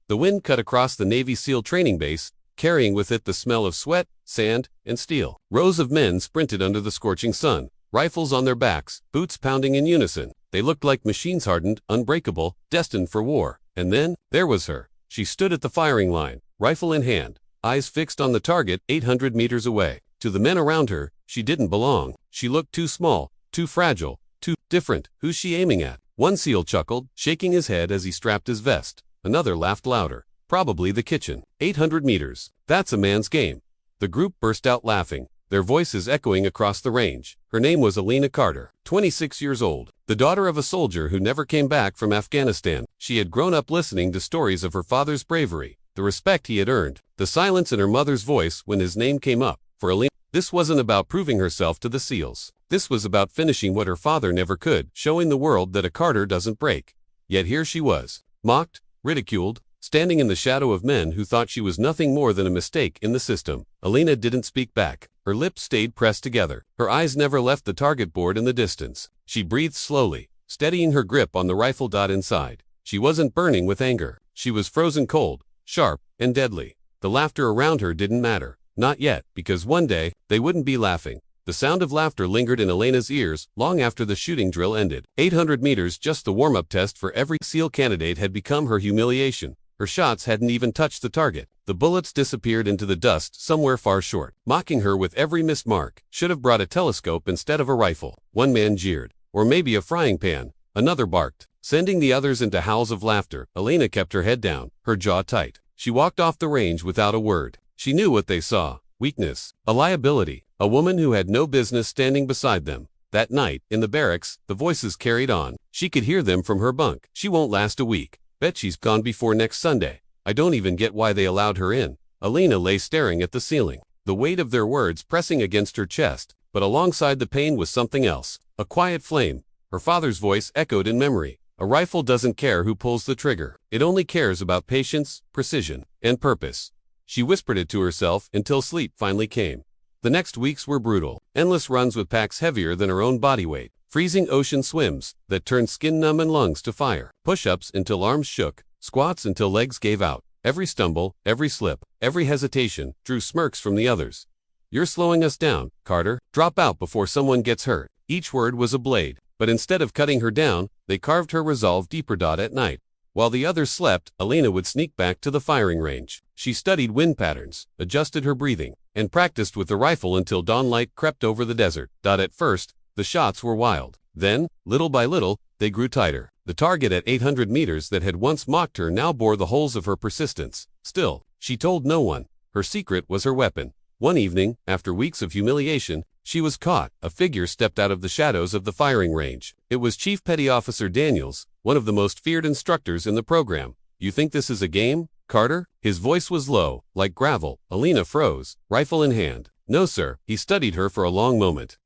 The wind cut across the Navy SEAL training base, carrying with it the smell of sweat, sand, and steel. Rows of men sprinted under the scorching sun, rifles on their backs, boots pounding in unison. They looked like machines hardened, unbreakable, destined for war. And then, there was her. She stood at the firing line, rifle in hand, eyes fixed on the target 800 meters away. To the men around her, she didn't belong. She looked too small, too fragile, too different. Who's she aiming at? One SEAL chuckled, shaking his head as he strapped his vest. Another laughed louder. Probably the kitchen. 800 meters. That's a man's game. The group burst out laughing, their voices echoing across the range. Her name was Elena Carter, 26 years old, the daughter of a soldier who never came back from Afghanistan. She had grown up listening to stories of her father's bravery, the respect he had earned, the silence in her mother's voice when his name came up. For Elena, this wasn't about proving herself to the SEALs. This was about finishing what her father never could, showing the world that a Carter doesn't break. Yet here she was, mocked, ridiculed, standing in the shadow of men who thought she was nothing more than a mistake in the system. Elena didn't speak back. Her lips stayed pressed together. Her eyes never left the target board in the distance. She breathed slowly, steadying her grip on the rifle dot inside. She wasn't burning with anger. She was frozen cold, sharp, and deadly. The laughter around her didn't matter. Not yet, because one day, they wouldn't be laughing. The sound of laughter lingered in Elena's ears long after the shooting drill ended. 800 meters, just the warm-up test for every SEAL candidate, had become her humiliation. Her shots hadn't even touched the target. The bullets disappeared into the dust somewhere far short, mocking her with every missed mark. Should have brought a telescope instead of a rifle. One man jeered. Or maybe a frying pan. Another barked, sending the others into howls of laughter. Elena kept her head down, her jaw tight. She walked off the range without a word. She knew what they saw. Weakness. A liability. A woman who had no business standing beside them. That night, in the barracks, the voices carried on. She could hear them from her bunk. She won't last a week. Bet she's gone before next Sunday. I don't even get why they allowed her in. Elena lay staring at the ceiling, the weight of their words pressing against her chest. But alongside the pain was something else. A quiet flame. Her father's voice echoed in memory. A rifle doesn't care who pulls the trigger. It only cares about patience, precision, and purpose. She whispered it to herself until sleep finally came. The next weeks were brutal. Endless runs with packs heavier than her own body weight. Freezing ocean swims that turned skin numb and lungs to fire. Push-ups until arms shook. Squats until legs gave out. Every stumble, every slip, every hesitation drew smirks from the others. You're slowing us down, Carter. Drop out before someone gets hurt. Each word was a blade, but instead of cutting her down, they carved her resolve deeper. At night, while the others slept, Elena would sneak back to the firing range. She studied wind patterns, adjusted her breathing, and practiced with the rifle until dawnlight crept over the desert. At first, the shots were wild. Then, little by little, they grew tighter. The target at 800 meters that had once mocked her now bore the holes of her persistence. Still, she told no one. Her secret was her weapon. One evening, after weeks of humiliation, she was caught. A figure stepped out of the shadows of the firing range. It was Chief Petty Officer Daniels, one of the most feared instructors in the program. You think this is a game, Carter? His voice was low, like gravel. Elena froze, rifle in hand. No, sir. He studied her for a long moment,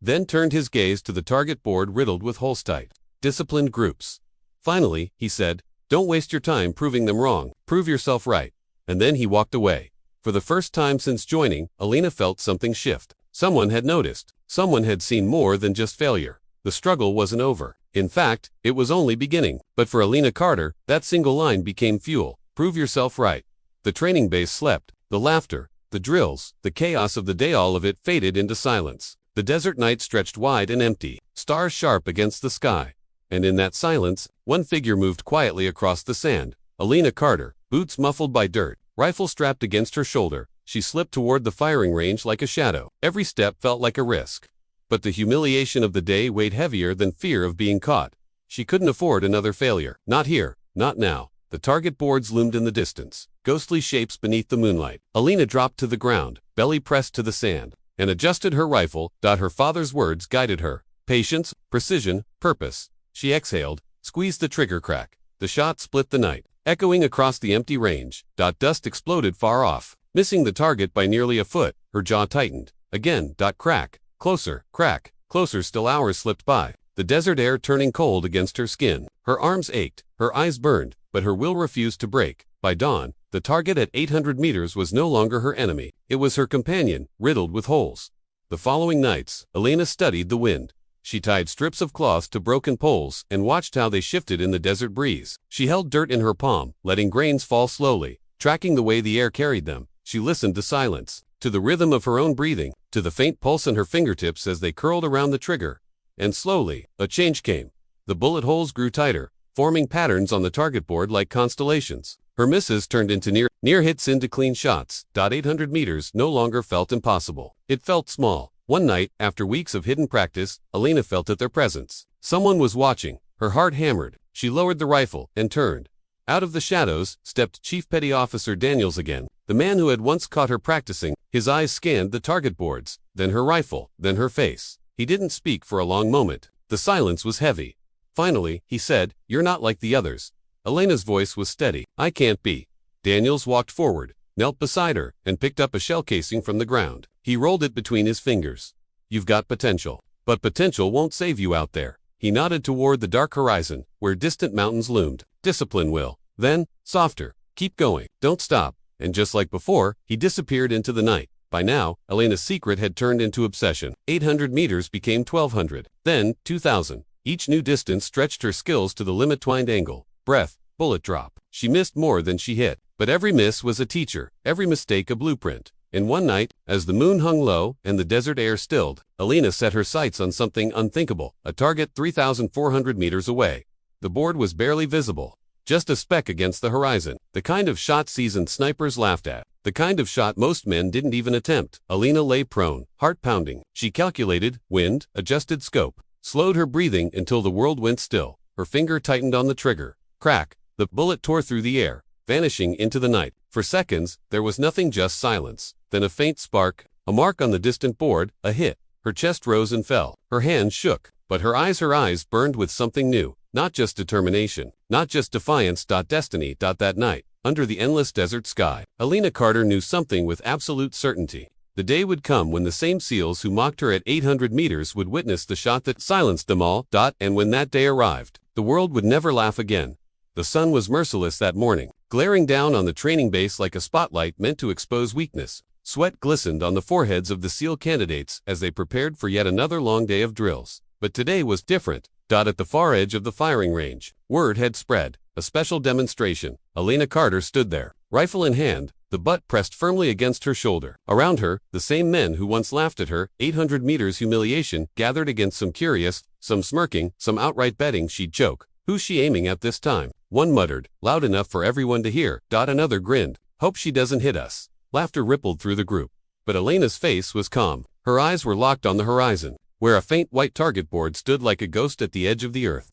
then turned his gaze to the target board riddled with Holstein. Disciplined groups. Finally, he said, don't waste your time proving them wrong. Prove yourself right. And then he walked away. For the first time since joining, Elena felt something shift. Someone had noticed. Someone had seen more than just failure. The struggle wasn't over. In fact, it was only beginning. But for Elena Carter, that single line became fuel. Prove yourself right. The training base slept. The laughter, the drills, the chaos of the day, all of it faded into silence. The desert night stretched wide and empty, stars sharp against the sky. And in that silence, one figure moved quietly across the sand. Elena Carter, boots muffled by dirt, rifle strapped against her shoulder. She slipped toward the firing range like a shadow. Every step felt like a risk. But the humiliation of the day weighed heavier than fear of being caught. She couldn't afford another failure. Not here, not now. The target boards loomed in the distance, ghostly shapes beneath the moonlight. Elena dropped to the ground, belly pressed to the sand, and adjusted her rifle. Her father's words guided her. Patience, precision, purpose. She exhaled, squeezed the trigger crack. The shot split the night, echoing across the empty range. Dust exploded far off, missing the target by nearly a foot. Her jaw tightened. Again. Crack. Closer. Crack. Closer still. Hours slipped by, the desert air turning cold against her skin. Her arms ached, her eyes burned, but her will refused to break. By dawn, the target at 800 meters was no longer her enemy. It was her companion, riddled with holes. The following nights, Elena studied the wind. She tied strips of cloth to broken poles and watched how they shifted in the desert breeze. She held dirt in her palm, letting grains fall slowly, tracking the way the air carried them. She listened to silence, to the rhythm of her own breathing, to the faint pulse in her fingertips as they curled around the trigger. And slowly, a change came. The bullet holes grew tighter, forming patterns on the target board like constellations. Her misses turned into near hits into clean shots. 800 meters no longer felt impossible. It felt small. One night, after weeks of hidden practice, Elena felt their presence. Someone was watching. Her heart hammered. She lowered the rifle and turned. Out of the shadows stepped Chief Petty Officer Daniels again, the man who had once caught her practicing. His eyes scanned the target boards, then her rifle, then her face. He didn't speak for a long moment. The silence was heavy. Finally, he said, "You're not like the others." Elena's voice was steady. "I can't be." Daniels walked forward, knelt beside her, and picked up a shell casing from the ground. He rolled it between his fingers. "You've got potential. But potential won't save you out there." He nodded toward the dark horizon, where distant mountains loomed. "Discipline will." Then, softer, "Keep going. Don't stop." And just like before, he disappeared into the night. By now, Elena's secret had turned into obsession. 800 meters became 1,200. Then, 2,000. Each new distance stretched her skills to the limit. Twined angle, breath, bullet drop. She missed more than she hit. But every miss was a teacher, every mistake a blueprint. And one night, as the moon hung low and the desert air stilled, Elena set her sights on something unthinkable, a target 3,400 meters away. The board was barely visible, just a speck against the horizon. The kind of shot seasoned snipers laughed at. The kind of shot most men didn't even attempt. Elena lay prone, heart pounding. She calculated, wind, adjusted scope, slowed her breathing until the world went still. Her finger tightened on the trigger. Crack! The bullet tore through the air, vanishing into the night. For seconds, there was nothing, just silence. Then a faint spark, a mark on the distant board, a hit. Her chest rose and fell. Her hands shook, but her eyes burned with something new. Not just determination, not just defiance. Destiny. That night, under the endless desert sky, Elena Carter knew something with absolute certainty. The day would come when the same SEALs who mocked her at 800 meters would witness the shot that silenced them all. And when that day arrived, the world would never laugh again. The sun was merciless that morning, glaring down on the training base like a spotlight meant to expose weakness. Sweat glistened on the foreheads of the SEAL candidates as they prepared for yet another long day of drills. But today was different. At the far edge of the firing range, word had spread. A special demonstration. Elena Carter stood there, rifle in hand, the butt pressed firmly against her shoulder. Around her, the same men who once laughed at her 800 meters humiliation gathered against, some curious, some smirking, some outright betting she'd choke. "Who's she aiming at this time?" One muttered, loud enough for everyone to hear. Another grinned. "Hope she doesn't hit us." Laughter rippled through the group. But Elena's face was calm. Her eyes were locked on the horizon, where a faint white target board stood like a ghost at the edge of the earth.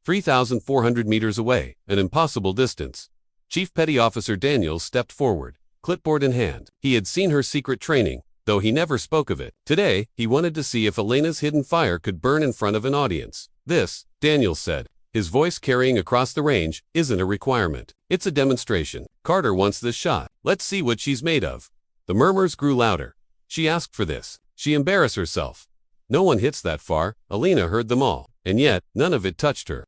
3,400 meters away, an impossible distance. Chief Petty Officer Daniels stepped forward, clipboard in hand. He had seen her secret training, though he never spoke of it. Today, he wanted to see if Elena's hidden fire could burn in front of an audience. "This," Daniels said, his voice carrying across the range, "isn't a requirement. It's a demonstration. Carter wants this shot. Let's see what she's made of." The murmurs grew louder. She asked for this. She embarrassed herself. No one hits that far. Elena heard them all, and yet, none of it touched her.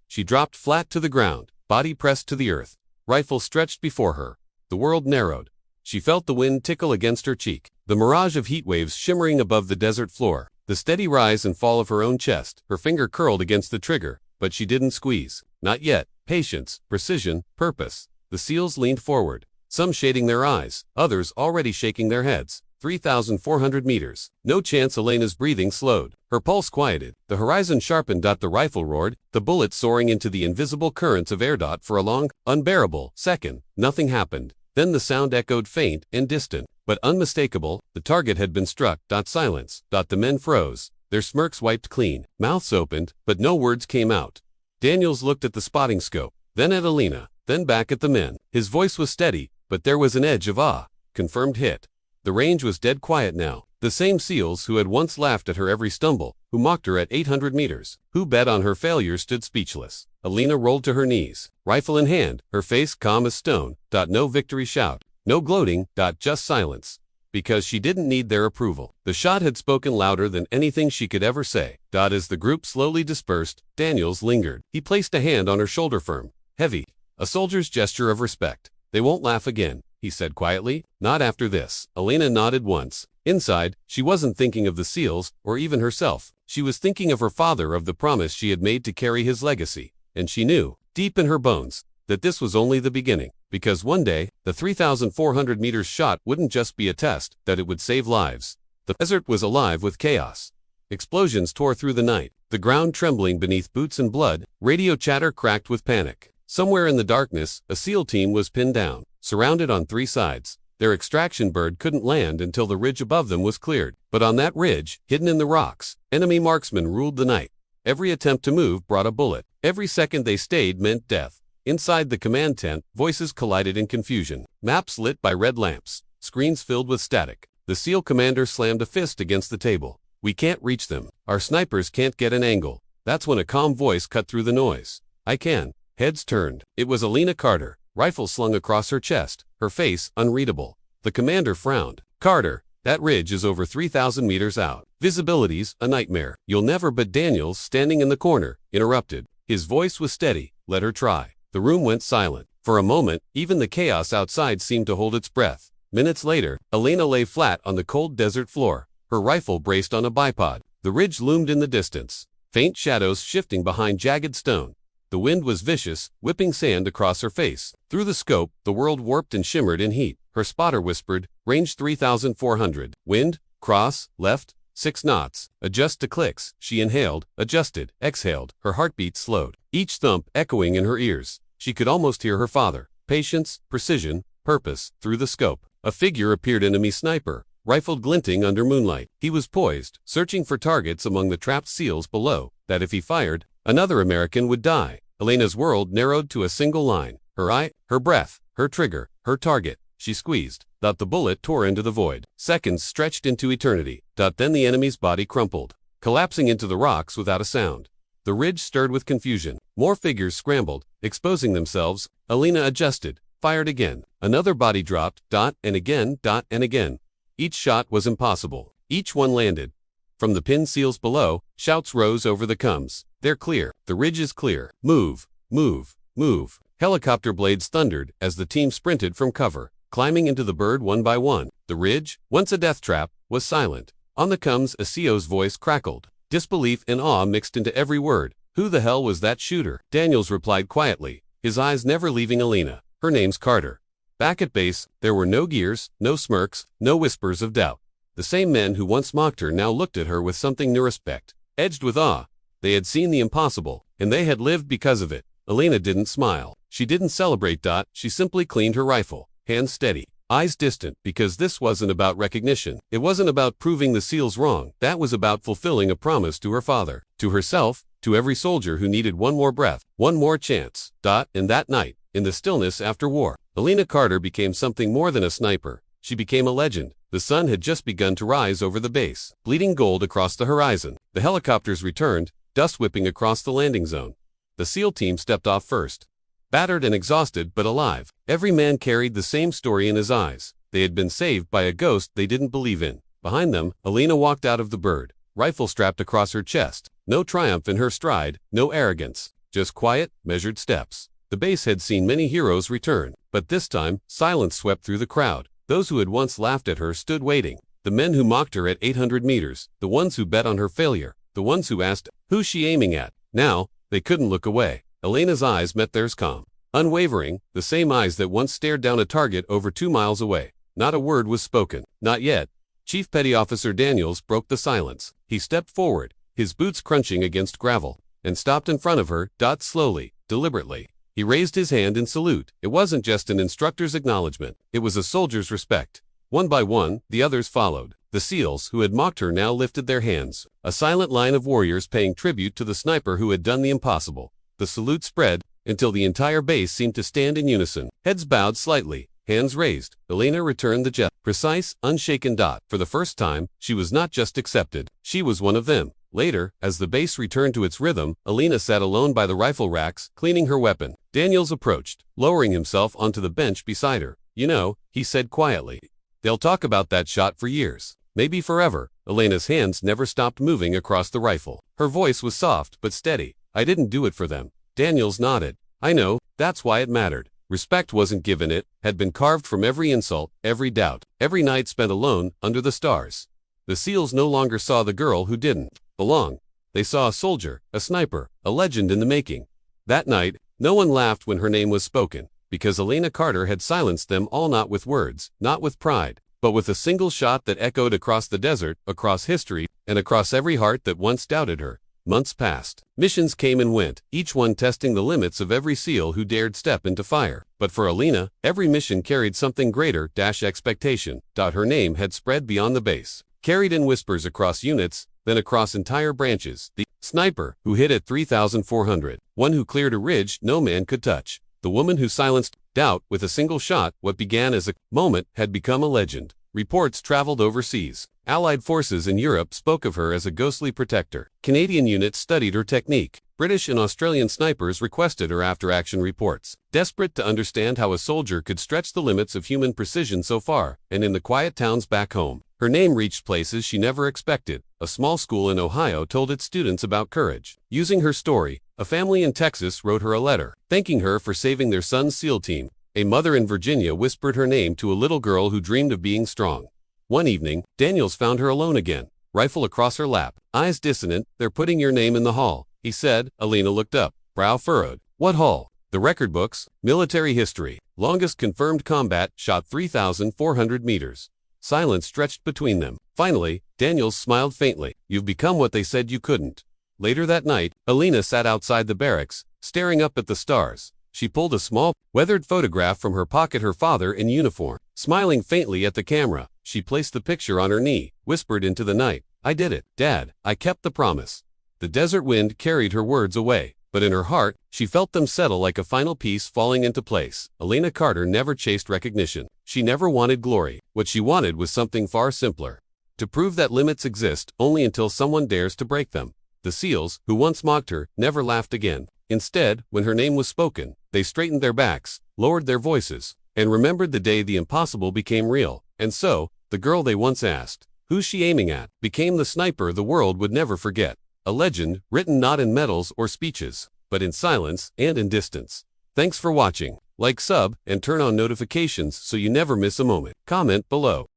She dropped flat to the ground, body pressed to the earth, rifle stretched before her. The world narrowed. She felt the wind tickle against her cheek, the mirage of heat waves shimmering above the desert floor, the steady rise and fall of her own chest. Her finger curled against the trigger, but she didn't squeeze. Not yet. Patience, precision, purpose. The SEALs leaned forward, some shading their eyes, others already shaking their heads. 3,400 meters. No chance. Elena's breathing slowed. Her pulse quieted. The horizon sharpened. The rifle roared, the bullet soaring into the invisible currents of air. For a long, unbearable second, nothing happened. Then the sound echoed, faint and distant, but unmistakable. The target had been struck. Silence. The men froze, their smirks wiped clean, mouths opened, but no words came out. Daniels looked at the spotting scope, then at Elena, then back at the men. His voice was steady, but there was an edge of awe. Confirmed hit. The range was dead quiet now. The same SEALs who had once laughed at her every stumble, who mocked her at 800 meters, who bet on her failure, stood speechless. Elena rolled to her knees, rifle in hand, her face calm as stone. No victory shout, no gloating. Just silence. Because she didn't need their approval. The shot had spoken louder than anything she could ever say. As the group slowly dispersed, Daniels lingered. He placed a hand on her shoulder, firm, heavy, a soldier's gesture of respect. "They won't laugh again," he said quietly. "Not after this." Elena nodded once, Inside, she wasn't thinking of the SEALs, or even herself. She was thinking of her father, of the promise she had made to carry his legacy. And she knew, deep in her bones, that this was only the beginning. Because one day, the 3,400 meters shot wouldn't just be a test, that it would save lives. The desert was alive with chaos. Explosions tore through the night, the ground trembling beneath boots and blood, radio chatter cracked with panic. Somewhere in the darkness, a SEAL team was pinned down, surrounded on three sides. Their extraction bird couldn't land until the ridge above them was cleared. But on that ridge, hidden in the rocks, enemy marksmen ruled the night. Every attempt to move brought a bullet. Every second they stayed meant death. Inside the command tent, voices collided in confusion. Maps lit by red lamps. Screens filled with static. The SEAL commander slammed a fist against the table. "We can't reach them. Our snipers can't get an angle." That's when a calm voice cut through the noise. "I can." Heads turned. It was Elena Carter, rifle slung across her chest, her face unreadable. The commander frowned. "Carter, that ridge is over 3,000 meters out. Visibility's a nightmare. You'll never." But Daniels, standing in the corner, interrupted. His voice was steady. "Let her try." The room went silent. For a moment, even the chaos outside seemed to hold its breath. Minutes later, Elena lay flat on the cold desert floor, her rifle braced on a bipod. The ridge loomed in the distance, faint shadows shifting behind jagged stone. The wind was vicious, whipping sand across her face. Through the scope, the world warped and shimmered in heat. Her spotter whispered, "Range 3,400. Wind, cross, left, 6 knots. Adjust to clicks." She inhaled, adjusted, exhaled. Her heartbeat slowed, each thump echoing in her ears. She could almost hear her father. Patience, precision, purpose. Through the scope, a figure appeared, enemy sniper, rifle glinting under moonlight. He was poised, searching for targets among the trapped SEALs below, that if he fired, another American would die. Elena's world narrowed to a single line. Her eye, her breath, her trigger, her target. She squeezed. The bullet tore into the void. Seconds stretched into eternity. Then the enemy's body crumpled, collapsing into the rocks without a sound. The ridge stirred with confusion. More figures scrambled, exposing themselves. Elena adjusted, fired again. Another body dropped, and again, and again. Each shot was impossible. Each one landed. From the pinned SEALs below, shouts rose over the coms. "They're clear. The ridge is clear. Move, move, move." Helicopter blades thundered as the team sprinted from cover, climbing into the bird one by one. The ridge, once a death trap, was silent. On the coms, a CO's voice crackled. Disbelief and awe mixed into every word. "Who the hell was that shooter?" Daniels replied quietly, his eyes never leaving Elena. "Her name's Carter." Back at base, there were no gears, no smirks, no whispers of doubt. The same men who once mocked her now looked at her with something new respect, edged with awe. They had seen the impossible, and they had lived because of it. Elena didn't smile. She didn't celebrate. She simply cleaned her rifle, hands steady, eyes distant, because this wasn't about recognition. It wasn't about proving the SEALs wrong. That was about fulfilling a promise to her father, to herself, to every soldier who needed one more breath, one more chance. And that night, in the stillness after war, Elena Carter became something more than a sniper. She became a legend. The sun had just begun to rise over the base, bleeding gold across the horizon. The helicopters returned, dust whipping across the landing zone. The SEAL team stepped off first, battered and exhausted but alive. Every man carried the same story in his eyes. They had been saved by a ghost they didn't believe in. Behind them, Elena walked out of the bird, rifle strapped across her chest. No triumph in her stride, no arrogance, just quiet, measured steps. The base had seen many heroes return, but this time, silence swept through the crowd. Those who had once laughed at her stood waiting. The men who mocked her at 800 meters, the ones who bet on her failure, the ones who asked, "Who's she aiming at?" Now, they couldn't look away. Elena's eyes met theirs, calm, unwavering, the same eyes that once stared down a target over 2 miles away. Not a word was spoken. Not yet. Chief Petty Officer Daniels broke the silence. He stepped forward, his boots crunching against gravel, and stopped in front of her, slowly, deliberately. He raised his hand in salute. It wasn't just an instructor's acknowledgement. It was a soldier's respect. One by one, the others followed. The SEALs who had mocked her now lifted their hands. A silent line of warriors paying tribute to the sniper who had done the impossible. The salute spread until the entire base seemed to stand in unison. Heads bowed slightly, hands raised. Elena returned the gesture. Precise, unshaken. For the first time, she was not just accepted. She was one of them. Later, as the base returned to its rhythm, Elena sat alone by the rifle racks, cleaning her weapon. Daniels approached, lowering himself onto the bench beside her. "You know," he said quietly, "they'll talk about that shot for years. Maybe forever." Elena's hands never stopped moving across the rifle. Her voice was soft but steady. "I didn't do it for them." Daniels nodded. "I know, that's why it mattered. Respect wasn't given, it had been carved from every insult, every doubt, every night spent alone under the stars. The SEALs no longer saw the girl who didn't belong. They saw a soldier, a sniper, a legend in the making. That night, no one laughed when her name was spoken, because Elena Carter had silenced them all, not with words, not with pride, but with a single shot that echoed across the desert, across history, and across every heart that once doubted her. Months passed. Missions came and went, each one testing the limits of every SEAL who dared step into fire. But for Elena, every mission carried something greater, expectation. Her name had spread beyond the base, carried in whispers across units, then across entire branches. The sniper who hit at 3,400, one who cleared a ridge no man could touch, the woman who silenced doubt with a single shot. What began as a moment had become a legend. Reports traveled overseas. Allied forces in Europe spoke of her as a ghostly protector. Canadian units studied her technique. British and Australian snipers requested her after-action reports, desperate to understand how a soldier could stretch the limits of human precision so far. And in the quiet towns back home, her name reached places she never expected. A small school in Ohio told its students about courage. Using her story, a family in Texas wrote her a letter, thanking her for saving their son's SEAL team. A mother in Virginia whispered her name to a little girl who dreamed of being strong. One evening, Daniels found her alone again, rifle across her lap, eyes dissonant. "They're putting your name in the hall," he said. Elena looked up, brow furrowed. "What hall?" "The record books, military history, longest confirmed combat, shot 3,400 meters. Silence stretched between them. Finally, Daniels smiled faintly. "You've become what they said you couldn't." Later that night, Elena sat outside the barracks, staring up at the stars. She pulled a small, weathered photograph from her pocket. Her father in uniform, smiling faintly at the camera. She placed the picture on her knee, whispered into the night, "I did it, Dad. I kept the promise." The desert wind carried her words away, but in her heart, she felt them settle like a final piece falling into place. Elena Carter never chased recognition. She never wanted glory. What she wanted was something far simpler: to prove that limits exist only until someone dares to break them. The SEALs, who once mocked her, never laughed again. Instead, when her name was spoken, they straightened their backs, lowered their voices, and remembered the day the impossible became real. And so, the girl they once asked, "Who's she aiming at?" became the sniper the world would never forget. A legend, written not in medals or speeches, but in silence and in distance. Thanks for watching. Like, sub, and turn on notifications so you never miss a moment. Comment below.